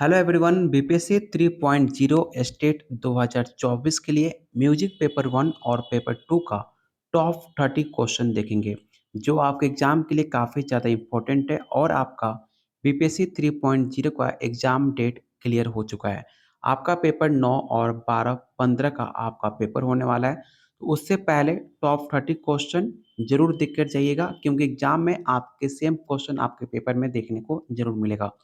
Hello everyone, BPSC 3.0 state 2024 के लिए music paper 1 और पेपर 2 का टॉप 30 क्वेश्चन देखेंगे जो आपके एग्जाम के लिए काफ़ी ज़्यादा इम्पोर्टेंट है और आपका बीपीएससी 3.0 का एग्जाम डेट क्लियर हो चुका है। आपका पेपर 9 और 12 15 का आपका पेपर होने वाला है। तो उससे पहले टॉप 30 क्वेश्चन जरूर देख कर जाइएगा क्योंकि एग्जाम में आपके सेम क्वेश्चन आपके पेपर में देखने को जरूर मिलेगा।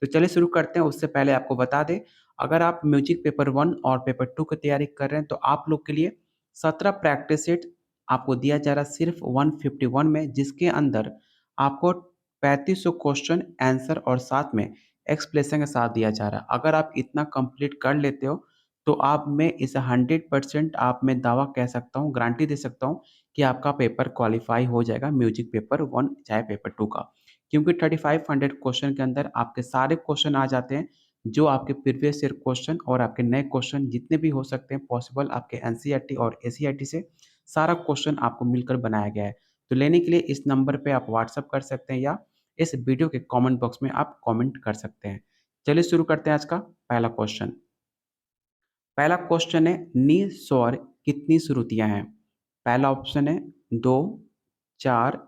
तो चलिए शुरू करते हैं। उससे पहले आपको बता दें, अगर आप म्यूजिक पेपर 1 और पेपर 2 की तैयारी कर रहे हैं तो आप लोग के लिए 17 प्रैक्टिस सेट आपको दिया जा रहा है सिर्फ 151 में, जिसके अंदर आपको 3500 क्वेश्चन आंसर और साथ में एक्सप्लेनेशन के साथ दिया जा रहा है। अगर आप इतना कंप्लीट कर लेते हो तो आप में इसे 100% आप में दावा कह सकता हूँ, गारंटी दे सकता हूँ कि आपका पेपर क्वालिफाई हो जाएगा म्यूजिक पेपर 1 चाहे पेपर 2 का। क्योंकि 3500 क्वेश्चन के अंदर आपके सारे क्वेश्चन आ जाते हैं जो आपके प्रीवियस ईयर क्वेश्चन और आपके नए क्वेश्चन जितने भी हो सकते हैं पॉसिबल आपके एनसीईआरटी और एसईआरटी से सारा क्वेश्चन आपको मिलकर बनाया गया है। तो लेने के लिए इस नंबर पे आप व्हाट्सअप कर सकते हैं या इस वीडियो के कमेंट बॉक्स में आप कमेंट कर सकते हैं। चलिए शुरू करते हैं आज का पहला क्वेश्चन। पहला क्वेश्चन है, नी स्वर कितनी श्रुतियां हैं? पहला ऑप्शन है 2, 4,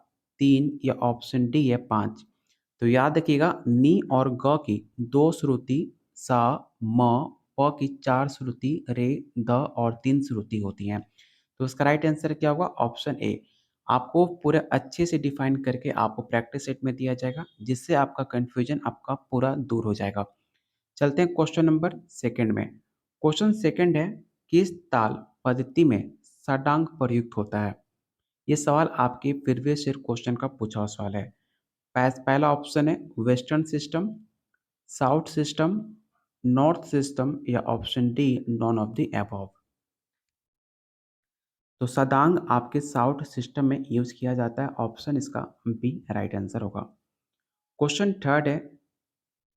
3 या ऑप्शन डी है 5। तो याद रखिएगा, नी और ग की 2 श्रुति, सा, म, प की 4 श्रुति, रे, द और 3 श्रुति होती हैं। तो इसका राइट आंसर क्या होगा? Option A. आपको पूरे अच्छे से डिफाइन करके आपको प्रैक्टिस सेट में दिया जाएगा जिससे आपका कंफ्यूजन आपका पूरा दूर हो जाएगा। चलते हैं क्वेश्चन नंबर सेकंड में। क्वेश्चन सेकंड है, किस ताल पद्धति में षडांग प्रयुक्त होता है? ये सवाल आपके प्रीवियस ईयर क्वेश्चन का पूछा हुआ सवाल है। पहला ऑप्शन है western system, south system, north system या option D none of the above. तो षडांग आपके साउथ सिस्टम में यूज किया जाता है। ऑप्शन इसका बी राइट आंसर होगा। क्वेश्चन थर्ड है,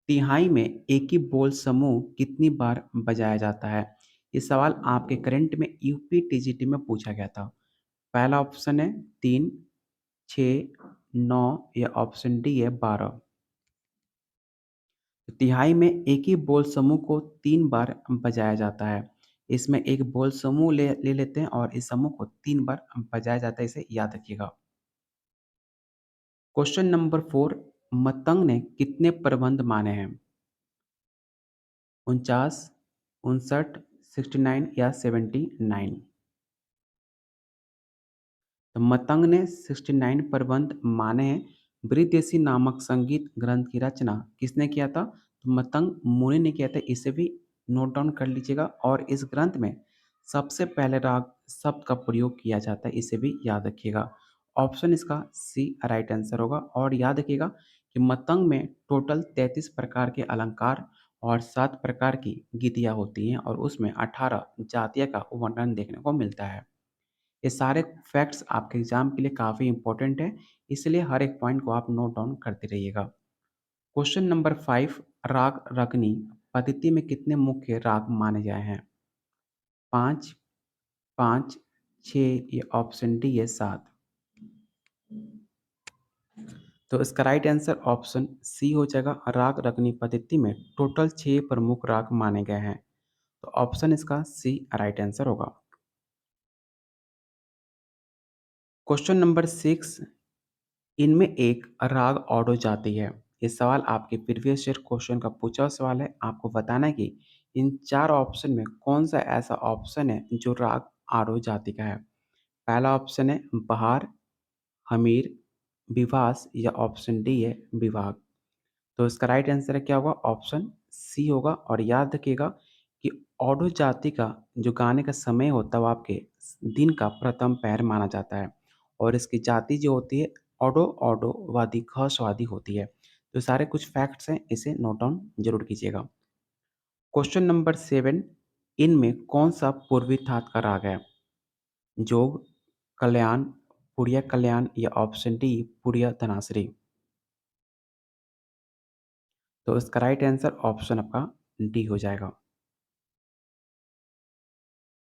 तिहाई में एक ही बोल समूह कितनी बार बजाया जाता है? ये सवाल आपके करंट में यूपी टीजीटी में पूछा गया था। पहला ऑप्शन है 3, 6, 9 या ऑप्शन डी है 12। तो तिहाई में एक ही बोल समूह को 3 बार बजाया जाता है। इसमें एक बोल समूह ले लेते हैं और इस समूह को 3 बार बजाया जाता है, इसे याद रखिएगा। क्वेश्चन नंबर 4, मतंग ने कितने प्रबंध माने हैं? 49, 59, 69 या 79? तो मतंग ने 69 प्रबंध माने हैं। बृहदेशी नामक संगीत ग्रंथ की रचना किसने किया था? तो मतंग मुनि ने किया था। इसे भी नोट डाउन कर लीजिएगा। और इस ग्रंथ में सबसे पहले राग शब्द का प्रयोग किया जाता है, इसे भी याद रखिएगा। ऑप्शन इसका सी राइट आंसर होगा। और याद रखिएगा कि मतंग में टोटल 33 प्रकार के अलंकार और 7 प्रकार की गीतियाँ होती हैं और उसमें 18 जातियों का वर्णन देखने को मिलता है। ये सारे फैक्ट्स आपके एग्जाम के लिए काफ़ी इंपॉर्टेंट है, इसलिए हर एक पॉइंट को आप नोट डाउन करते रहिएगा। क्वेश्चन नंबर 5, राग रगनी पद्धति में कितने मुख्य राग माने गए हैं? 5, 5, 6 या ऑप्शन डी है 7? तो इसका राइट आंसर ऑप्शन सी हो जाएगा। राग रगनी पद्धति में टोटल 6 प्रमुख राग माने गए हैं। तो ऑप्शन इसका सी राइट आंसर होगा। क्वेश्चन नंबर 6, इनमें एक राग ऑडो जाति है। ये सवाल आपके प्रीवियस ईयर क्वेश्चन का पूछा हुआ सवाल है। आपको बताना है कि इन 4 ऑप्शन में कौन सा ऐसा ऑप्शन है जो राग आडो जाति का है। पहला ऑप्शन है बहार, हमीर, विवास या ऑप्शन डी है विभाग। तो इसका राइट आंसर है क्या होगा? ऑप्शन सी होगा। और याद रखिएगा कि ऑडो जाति का जो गाने का समय होता है वो आपके दिन का प्रथम पहर माना जाता है। और इसकी जाति जो होती है ऑडो ऑडो वादी खसवादी होती है। तो सारे कुछ फैक्ट्स हैं, इसे नोट डाउन जरूर कीजिएगा। क्वेश्चन नंबर 7, इनमें कौन सा पूर्वी थाट का राग है? जोग, कल्याण, पुड़िया कल्याण या ऑप्शन डी पुड़िया धनाश्री? तो इसका राइट आंसर ऑप्शन आपका डी हो जाएगा।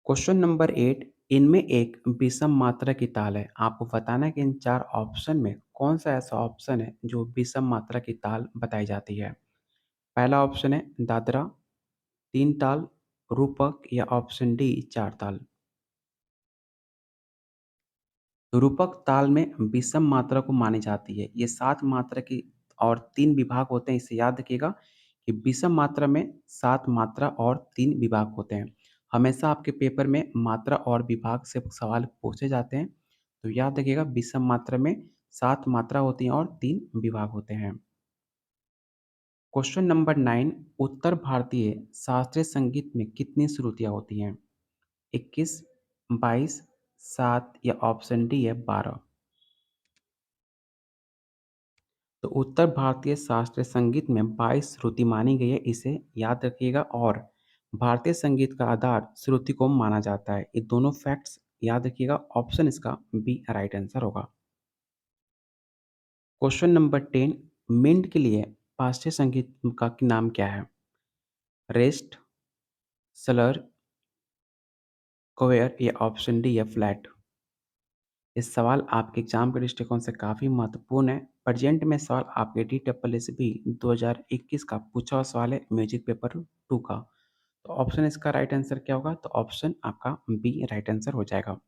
क्वेश्चन नंबर 8, इनमें एक विषम मात्रा की ताल है। आपको बताना है कि इन 4 ऑप्शन में कौन सा ऐसा ऑप्शन है जो विषम मात्रा की ताल बताई जाती है। पहला ऑप्शन है दादरा, 3 ताल, रूपक या ऑप्शन डी 4 ताल। रूपक ताल में विषम मात्रा को मानी जाती है। ये 7 मात्रा की और 3 विभाग होते हैं। इसे याद रखिएगा कि विषम मात्रा में 7 मात्रा और 3 विभाग होते हैं। हमेशा आपके पेपर में मात्रा और विभाग से सवाल पूछे जाते हैं। तो याद रखिएगा विषम मात्रा में 7 मात्रा होती हैं और 3 विभाग होते हैं। क्वेश्चन नंबर 9, उत्तर भारतीय शास्त्रीय संगीत में कितनी श्रुतियाँ होती हैं? 21, 22, 7 या ऑप्शन डी है 12। तो उत्तर भारतीय शास्त्रीय संगीत में 22 श्रुति मानी गई है, इसे याद रखिएगा। और भारतीय संगीत का आधार श्रुति को माना जाता है। ये दोनों फैक्ट्स याद रखिएगा। ऑप्शन इसका बी राइट आंसर होगा। क्वेश्चन नंबर 10, मिंट के लिए शास्त्रीय संगीत का नाम क्या है? रेस्ट, स्लर, क्वेयर या ऑप्शन डी है फ्लैट। ये सवाल आपके एग्जाम के दृष्टिकोण से काफ़ी महत्वपूर्ण है। प्रेजेंट में सवाल आपके DSSB 2021 का पूछा हुआ सवाल है म्यूजिक पेपर 2 का। तो ऑप्शन इसका राइट आंसर क्या होगा? तो ऑप्शन आपका बी राइट आंसर हो जाएगा।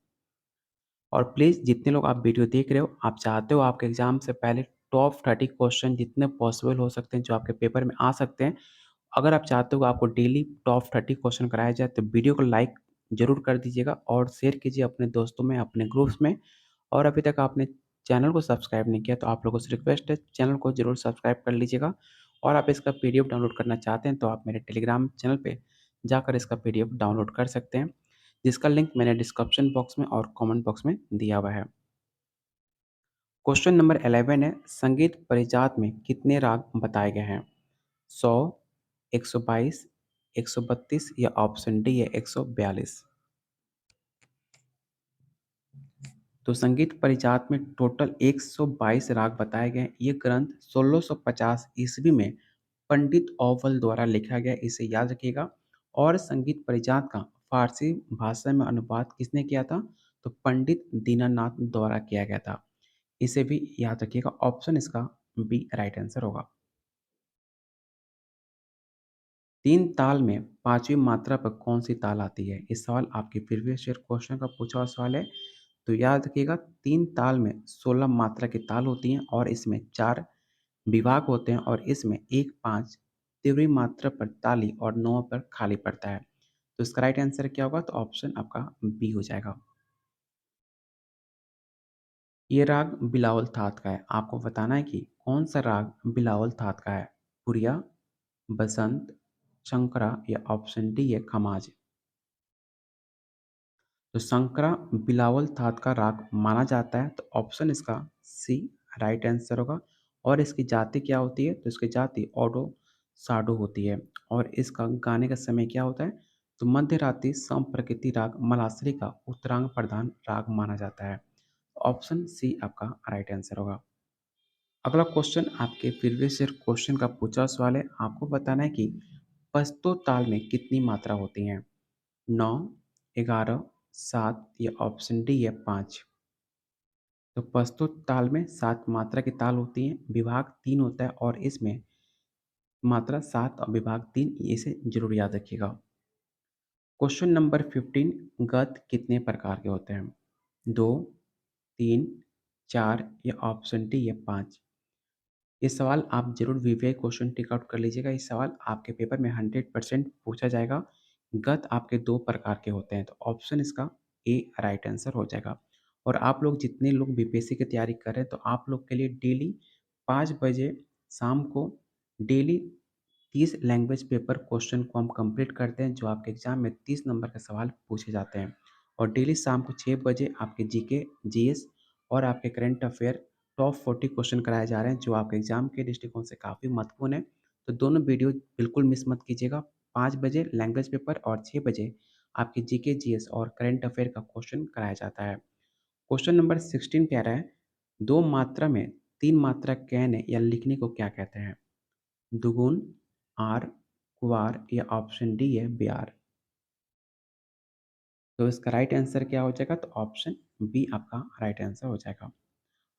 और प्लीज़ जितने लोग आप वीडियो देख रहे हो, आप चाहते हो आपके एग्जाम से पहले टॉप 30 क्वेश्चन जितने पॉसिबल हो सकते हैं जो आपके पेपर में आ सकते हैं, अगर आप चाहते हो आपको डेली टॉप 30 क्वेश्चन कराया जाए तो वीडियो को लाइक ज़रूर कर दीजिएगा और शेयर कीजिए अपने दोस्तों में, अपने ग्रुप्स में। और अभी तक आपने चैनल को सब्सक्राइब नहीं किया तो आप लोगों से रिक्वेस्ट है चैनल को ज़रूर सब्सक्राइब कर लीजिएगा। और आप इसका पीडीएफ डाउनलोड करना चाहते हैं तो आप मेरे टेलीग्राम चैनल पे जाकर इसका पीडीएफ डाउनलोड कर सकते हैं, जिसका लिंक मैंने डिस्क्रिप्शन बॉक्स में और कमेंट बॉक्स में दिया हुआ है। क्वेश्चन नंबर 11 है, संगीत परिजात में कितने राग बताए गए हैं? 100, 122, 132 या ऑप्शन डी है 142। तो संगीत परिजात में टोटल 122 राग बताए गए हैं। ये ग्रंथ 1650 ईस्वी में पंडित औवल द्वारा लिखा गया, इसे याद रखिएगा। और संगीत परिजात का फारसी भाषा में अनुवाद किसने किया था? तो पंडित दीनानाथ द्वारा किया गया था, इसे भी याद रखिएगा। ऑप्शन इसका बी राइट आंसर होगा। 3 ताल में 5वीं मात्रा पर कौन-सी ताल आती है? ये सवाल आपके प्रीवियस ईयर क्वेश्चन का पूछा हुआ सवाल है। तो याद रखिएगा 3 ताल में 16 मात्रा की ताल होती हैं और इसमें 4 विभाग होते हैं और इसमें 1, 5 तीव्री मात्रा पर ताली और 9 पर खाली पड़ता है। तो इसका राइट आंसर क्या होगा? तो ऑप्शन आपका बी हो जाएगा। ये राग बिलावल थाट का है। आपको बताना है कि कौन सा राग बिलावल थाट का है? पुरिया, बसंत, शंकरा या ऑप्शन डी है खमाज। तो शंकरा बिलावल थाट का राग माना जाता है, तो ऑप्शन इसका सी राइट आंसर होगा। और इसकी जाति क्या होती है? तो इसकी जाति ऑडो साडो होती है। और इसका गाने का समय क्या होता है? तो मध्य रात्रि सम प्रकृति राग मलाश्री का उत्तरांग प्रधान राग माना जाता है। ऑप्शन सी आपका राइट आंसर होगा। अगला क्वेश्चन आपके प्रीवियस ईयर क्वेश्चन का पूछा सवाल है। आपको बताना है कि पश्तो ताल में कितनी मात्रा होती हैं? 9, 11, 7 या ऑप्शन डी है 5। तो पश्तो ताल में 7 मात्रा की ताल होती हैं, विभाग 3 होता है और इसमें मात्रा 7 और विभाग 3, इसे जरूर याद रखिएगा। क्वेश्चन नंबर 15, गद्य कितने प्रकार के होते हैं? 2, 3, 4 या ऑप्शन डी है 5। ये सवाल आप ज़रूर वीवीआई क्वेश्चन टिक आउट कर लीजिएगा। ये सवाल आपके पेपर में 100% पूछा जाएगा। गद्य आपके 2 प्रकार के होते हैं, तो ऑप्शन इसका ए राइट आंसर हो जाएगा। और आप लोग जितने लोग बीपीएससी की तैयारी कर रहे हैं, तो आप लोग के लिए डेली 5 बजे शाम को डेली 30 लैंग्वेज पेपर क्वेश्चन को हम कंप्लीट करते हैं, जो आपके एग्जाम में 30 नंबर के सवाल पूछे जाते हैं। और डेली शाम को 6 बजे आपके जीके, जीएस और आपके करंट अफेयर टॉप 40 क्वेश्चन कराए जा रहे हैं, जो आपके एग्जाम के दृष्टिकोण से काफ़ी महत्वपूर्ण है। तो दोनों वीडियो बिल्कुल मिस मत कीजिएगा। 5 बजे लैंग्वेज पेपर और 6 बजे आपके जीके, जीएस और करंट अफेयर का क्वेश्चन कराया जाता है। क्वेश्चन नंबर 16 कह रहा है, 2 मात्रा में 3 मात्रा कहने या लिखने को क्या कहते हैं? दुगुन, आर, कुवार या ऑप्शन डी है ब्यार। तो इसका राइट आंसर क्या हो जाएगा? तो ऑप्शन बी आपका राइट आंसर हो जाएगा।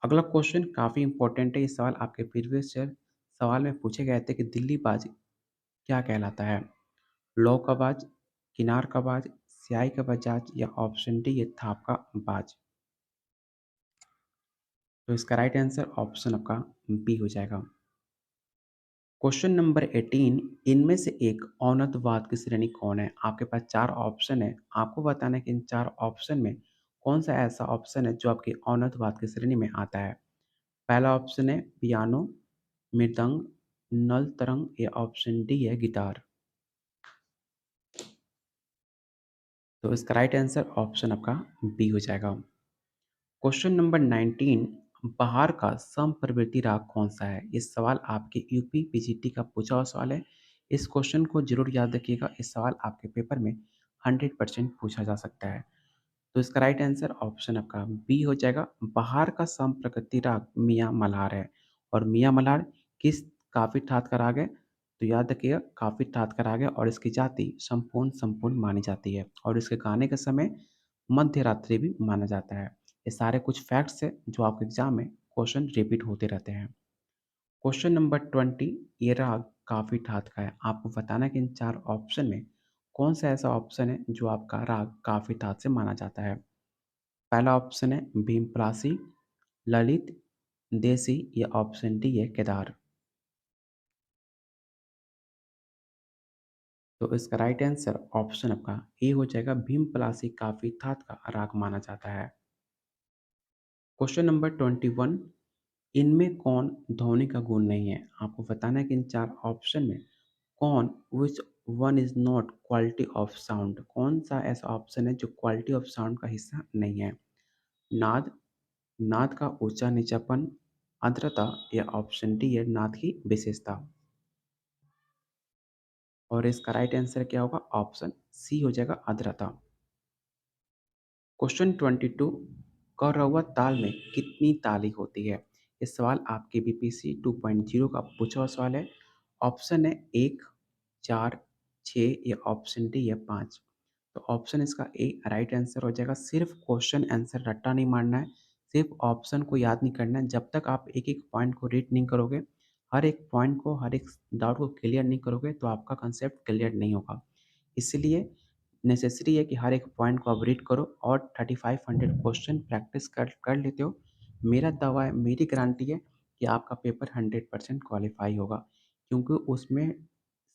अगला क्वेश्चन काफ़ी इंपॉर्टेंट है। ये सवाल आपके प्रीवियस ईयर सवाल में पूछे गए थे कि दिल्ली बाजी क्या कहलाता है? लौ का बाज, किनार का बाज, स्याही का बजाज या ऑप्शन डी है थाप का बाज। तो इसका राइट आंसर ऑप्शन आपका बी हो जाएगा। क्वेश्चन नंबर 18, इनमें से एक औनतवाद की श्रेणी कौन है? आपके पास 4 ऑप्शन है, आपको बताना है कि इन 4 ऑप्शन में कौन-सा ऐसा ऑप्शन है जो आपकी औनतवाद की श्रेणी में आता है। पहला ऑप्शन है पियानो, मृदंग, नल तरंग या ऑप्शन डी है गिटार। तो इसका राइट आंसर ऑप्शन आपका बी हो जाएगा। क्वेश्चन नंबर 19, बहार का समप्रवृत्ति राग कौन-सा है? ये सवाल आपके यूपी पीजीटी का पूछा हुआ सवाल है। इस क्वेश्चन को ज़रूर याद रखिएगा, इस सवाल आपके पेपर में 100% पूछा जा सकता है। तो इसका राइट आंसर ऑप्शन आपका बी हो जाएगा। बहार का समप्रकृति राग मियाँ मल्हार है और मियाँ मल्हार किस काफ़ी ठाट का राग है? तो याद रखिएगा काफ़ी ठाट का राग है और इसकी जाति संपूर्ण संपूर्ण मानी जाती है और इसके गाने का समय मध्य रात्रि भी माना जाता है। ये सारे कुछ फैक्ट्स हैं जो आपके एग्जाम में क्वेश्चन रिपीट होते रहते हैं। क्वेश्चन नंबर 20, ये राग काफ़ी ठाट का है। आपको बताना है कि इन 4 ऑप्शन में कौन सा ऐसा ऑप्शन है जो आपका राग काफ़ी ठाट से माना जाता है। पहला ऑप्शन है भीमपलासी, ललित, देसी या ऑप्शन डी है केदार। तो इसका राइट आंसर ऑप्शन आपका ए हो जाएगा। भीमपलासी काफी थाट का राग माना जाता है। क्वेश्चन नंबर 21, इनमें कौन ध्वनि का गुण नहीं है? आपको बताना है कि इन 4 ऑप्शन में कौन which one is not quality of sound, कौन सा ऐसा ऑप्शन है जो क्वालिटी ऑफ साउंड का हिस्सा नहीं है? नाद, नाद का ऊंचा नीचापन, आर्द्रता या ऑप्शन डी है नाद की विशेषता। और इसका राइट आंसर क्या होगा? ऑप्शन सी हो जाएगा आर्द्रता। क्वेश्चन 22, कौरवा ताल में कितनी ताली होती है? ये सवाल आपके बीपीसी 2.0 का पूछा हुआ सवाल है। ऑप्शन है 1, 4, 6 या ऑप्शन डी है 5। तो ऑप्शन इसका ए राइट आंसर हो जाएगा। सिर्फ क्वेश्चन आंसर रट्टा नहीं मारना है, सिर्फ ऑप्शन को याद नहीं करना है। जब तक आप एक एक पॉइंट को रीड नहीं करोगे, हर एक पॉइंट को, हर एक डाउट को क्लियर नहीं करोगे तो आपका कंसेप्ट क्लियर नहीं होगा। इसलिए नेसेसरी है कि हर एक पॉइंट को आप रीड करो और 3500 क्वेश्चन प्रैक्टिस कर कर लेते हो। मेरा दावा है, मेरी गारंटी है कि आपका पेपर 100% क्वालिफाई होगा, क्योंकि उसमें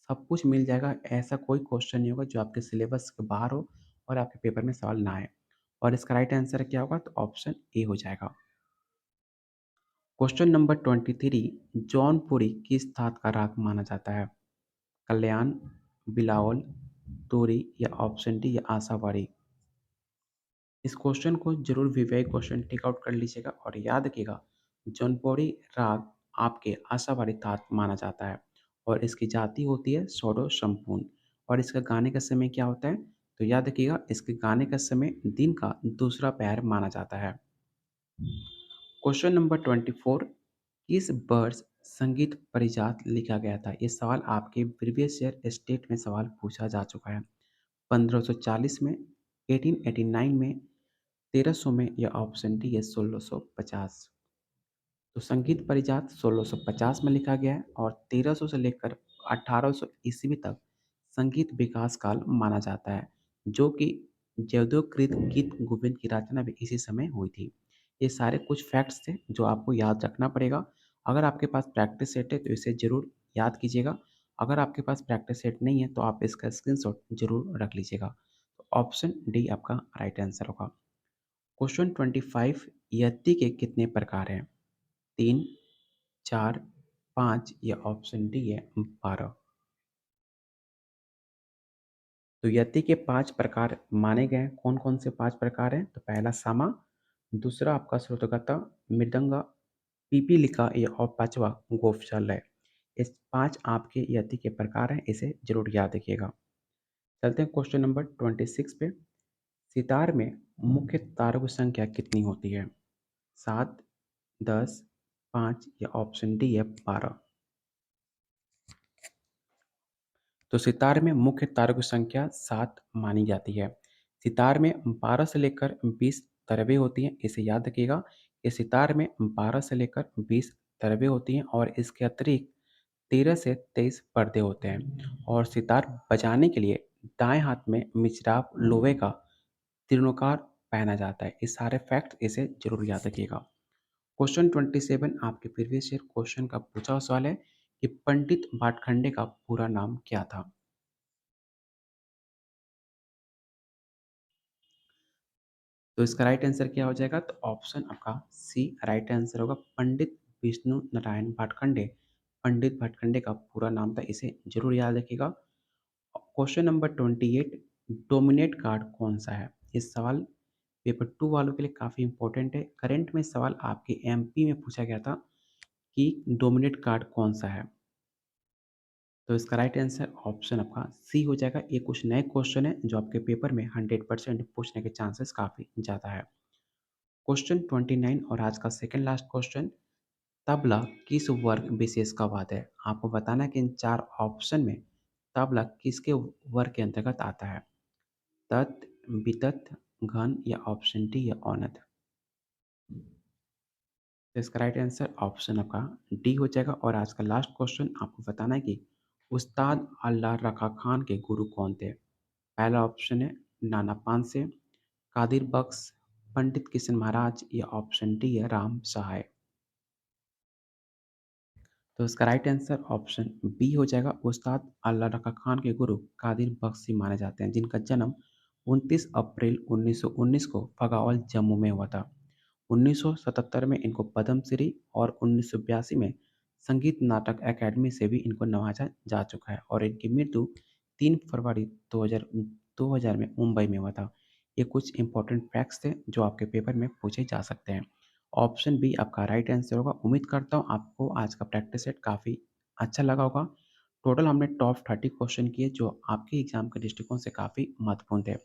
सब कुछ मिल जाएगा। ऐसा कोई क्वेश्चन नहीं होगा जो आपके सिलेबस के बाहर हो और आपके पेपर में सवाल ना आए। और इसका राइट आंसर क्या होगा? तो ऑप्शन ए हो जाएगा। क्वेश्चन नंबर 23, जौनपुरी किस धात का राग माना जाता है? कल्याण, बिलावल, तोरी या ऑप्शन डी या आशावाड़ी। इस क्वेश्चन को जरूर वीवीआई क्वेश्चन टिक आउट कर लीजिएगा और याद रखिएगा जौनपुरी राग आपके आशावाड़ी थाट माना जाता है और इसकी जाति होती है सौडो संपूर्ण। और इसका गाने का समय क्या होता है? तो याद रखिएगा इसके गाने का समय दिन का दूसरा पहर माना जाता है। क्वेश्चन नंबर 24, किस वर्ष संगीत परिजात लिखा गया था? ये सवाल आपके प्रीवियस ईयर स्टेट में सवाल पूछा जा चुका है। 1540 में, 1889 में, 1300 में या ऑप्शन डी है 1650। तो संगीत परिजात 1650 में लिखा गया है और 1300 से लेकर 1800 ईस्वी तक संगीत विकास काल माना जाता है, जो कि जयदेवकृत गीत गोविंद की रचना भी इसी समय हुई थी। ये सारे कुछ फैक्ट्स थे जो आपको याद रखना पड़ेगा। अगर आपके पास प्रैक्टिस सेट है तो इसे ज़रूर याद कीजिएगा। अगर आपके पास प्रैक्टिस सेट नहीं है तो आप इसका स्क्रीनशॉट ज़रूर रख लीजिएगा। तो ऑप्शन डी आपका राइट आंसर होगा। क्वेश्चन 25, यति के कितने प्रकार हैं? 3, 4, 5 या ऑप्शन डी है 12। तो यति के 5 प्रकार माने गए हैं। कौन-कौन से 5 प्रकार हैं? तो पहला सामा, दूसरा आपका श्रुतगता, मृदंग, पीपीलिका या और पाँचवा गोफशालय। इस 5 आपके यति के प्रकार हैं, इसे ज़रूर याद रखिएगा। चलते हैं क्वेश्चन नंबर 26 पे। सितार में मुख्य तारों की संख्या कितनी होती है? 7, 10, 5 या ऑप्शन डी है 12। तो सितार में मुख्य तारों की संख्या 7 मानी जाती है। सितार में 12 से लेकर 20 तरबें होती हैं, इसे याद रखिएगा। ये सितार में 12 से लेकर 20 तरबें होती हैं और इसके अतिरिक्त 13 से 23 पर्दे होते हैं और सितार बजाने के लिए दाएं हाथ में मिजराब लोहे का त्रिकोणाकार पहना जाता है। ये सारे फैक्ट इसे जरूर याद रखिएगा। क्वेश्चन 27 आपके प्रीवियस ईयर क्वेश्चन का पूछा हुआ सवाल है कि पंडित भाटखंडे का पूरा नाम क्या था। तो इसका राइट आंसर क्या हो जाएगा? तो ऑप्शन आपका सी राइट आंसर होगा, पंडित विष्णु नारायण भाटखंडे। पंडित भाटखंडे का पूरा नाम था, इसे जरूर याद रखिएगा। क्वेश्चन नंबर 28, डोमिनेट कार्ड कौन सा है? ये सवाल पेपर 2 वालों के लिए काफ़ी इंपॉर्टेंट है। करंट में सवाल आपके एमपी में पूछा गया था कि डोमिनेट कार्ड कौन सा है। तो इसका राइट आंसर ऑप्शन आपका सी हो जाएगा। ये कुछ नए क्वेश्चन है जो आपके पेपर में 100% पूछने के चांसेस काफ़ी ज़्यादा है। क्वेश्चन 29 और आज का सेकंड लास्ट क्वेश्चन, तबला किस वर्ग विशेष का वाद्य है? आपको बताना है कि इन चार ऑप्शन में तबला किसके वर्ग के अंतर्गत आता है? तत्, वितत, घन या ऑप्शन डी या औनद। तो इसका राइट आंसर ऑप्शन आपका डी हो जाएगा। और आज का लास्ट क्वेश्चन आपको बताना है कि उस्ताद अल्लाह रखा खान के गुरु कौन थे? पहला ऑप्शन है नाना पानसे, कादिर बख्श, पंडित किशन महाराज या ऑप्शन डी है राम सहाय। तो इसका राइट आंसर ऑप्शन बी हो जाएगा। उस्ताद अल्लाह रखा खान के गुरु कादिर बख्शी माने जाते हैं, जिनका जन्म 29 अप्रैल 1919 को फगावल जम्मू में हुआ था। 1977 में इनको पद्मश्री और 1982 में संगीत नाटक अकादमी से भी इनको नवाजा जा चुका है। और इनकी मृत्यु 3 फरवरी 2000 में मुंबई में हुआ था। ये कुछ इंपॉर्टेंट फैक्ट्स थे जो आपके पेपर में पूछे जा सकते हैं। ऑप्शन बी आपका राइट आंसर होगा। उम्मीद करता हूँ आपको आज का प्रैक्टिस सेट काफ़ी अच्छा लगा होगा। टोटल हमने टॉप 30 क्वेश्चन किए जो आपके एग्जाम के दृष्टिकोण से काफ़ी महत्वपूर्ण थे।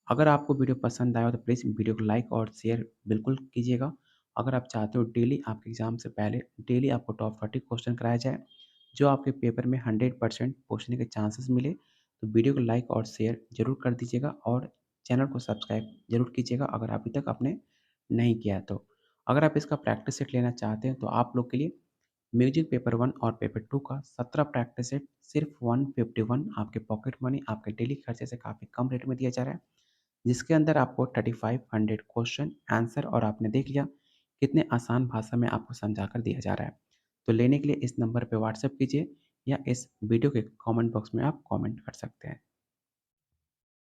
अगर आपको वीडियो पसंद आया हो तो प्लीज़ वीडियो को लाइक और शेयर बिल्कुल कीजिएगा। अगर आप चाहते हो डेली आपके एग्जाम से पहले डेली आपको टॉप 30 क्वेश्चन कराया जाए जो आपके पेपर में 100% पूछने के चांसेस मिले, तो वीडियो को लाइक और शेयर जरूर कर दीजिएगा और चैनल को सब्सक्राइब जरूर कीजिएगा अगर अभी तक आपने नहीं किया है तो। अगर आप इसका प्रैक्टिस सेट लेना चाहते हैं तो आप लोग के लिए म्यूजिक पेपर 1 और पेपर 2 का 17 प्रैक्टिस सेट सिर्फ 151 आपके पॉकेट मनी आपके डेली खर्चे से काफ़ी कम रेट में दिया जा रहा है, जिसके अंदर आपको 3500 क्वेश्चन आंसर और आपने देख लिया कितने आसान भाषा में आपको समझा कर दिया जा रहा है। तो लेने के लिए इस नंबर पे व्हाट्सएप कीजिए या इस वीडियो के कमेंट बॉक्स में आप कमेंट कर सकते हैं।